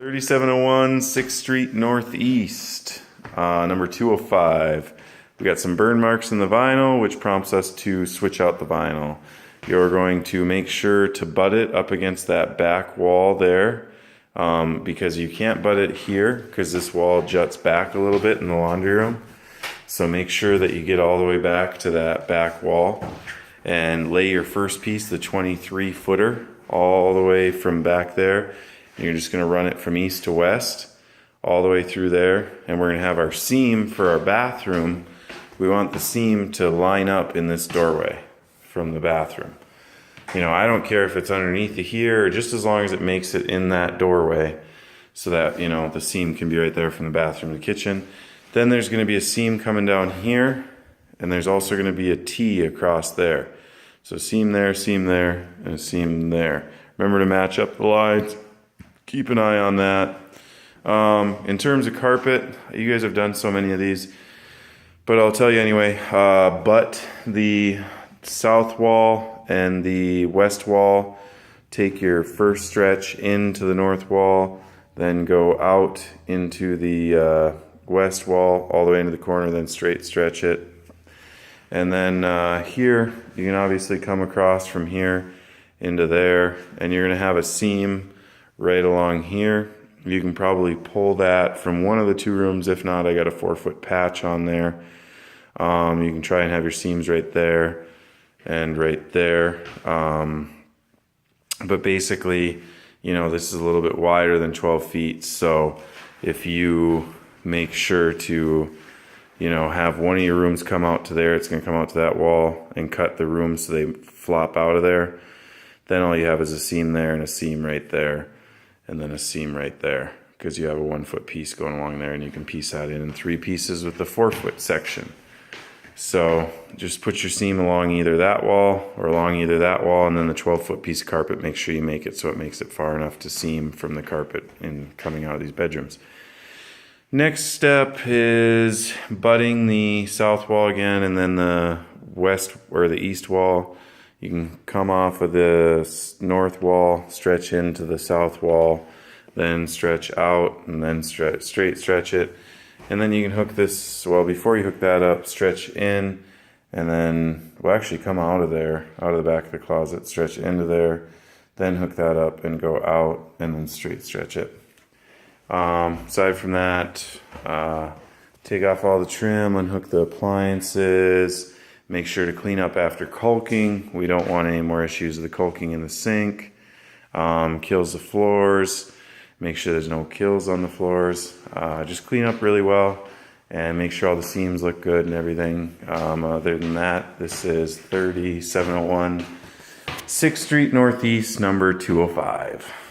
3701 6th Street Northeast, number 205. We got some burn marks in the vinyl, which prompts us to switch out the vinyl. You're going to make sure to butt it up against that back wall there, because you can't butt it here because this wall juts back a little bit in the laundry room. So make sure that you get all the way back to that back wall and lay your first piece, the 23 footer, all the way from back there. And you're just going to run it from east to west all the way through there, and we're going to have our seam for our bathroom. We want the seam to line up in this doorway from the bathroom. You know, I don't care if it's underneath here, or just as long as it makes it in that doorway so that, you know, the seam can be right there from the bathroom to the kitchen. Then there's going to be a seam coming down here, and there's also going to be a T across there. So seam there, and a seam there. Remember to match up the lines. Keep an eye on that. In terms of carpet, you guys have done so many of these, but I'll tell you anyway. Butt the south wall and the west wall. Take your first stretch into the north wall, then go out into the west wall all the way into the corner, then straight stretch it. And then here, you can obviously come across from here into there, and you're going to have a seam right along here. You can probably pull that from one of the two rooms. If not, I got a 4-foot patch on there. You can try and have your seams right there and right there. But basically, you know, this is a little bit wider than 12 feet. So if you make sure to, you know, have one of your rooms come out to there, it's going to come out to that wall, and cut the rooms so they flop out of there. Then all you have is a seam there and a seam right there, and then a seam right there, because you have a 1-foot piece going along there, and you can piece that in 3 pieces with the 4-foot section. So just put your seam along either that wall or along either that wall, and then the 12-foot piece of carpet, make sure you make it so it makes it far enough to seam from the carpet in coming out of these bedrooms. Next step is butting the south wall again, and then the west or the east wall. You can come off of the north wall, stretch into the south wall, then stretch out, and then straight stretch it. And then you can hook this, well, before you hook that up, stretch in, and then, well, actually come out of there, out of the back of the closet, stretch into there, then hook that up and go out, and then straight stretch it. Aside from that, take off all the trim, unhook the appliances. Make sure to clean up after caulking. We don't want any more issues with the caulking in the sink. Kills the floors. Make sure there's no kills on the floors. Just clean up really well and make sure all the seams look good and everything. Other than that, this is 3701 6th Street Northeast, number 205.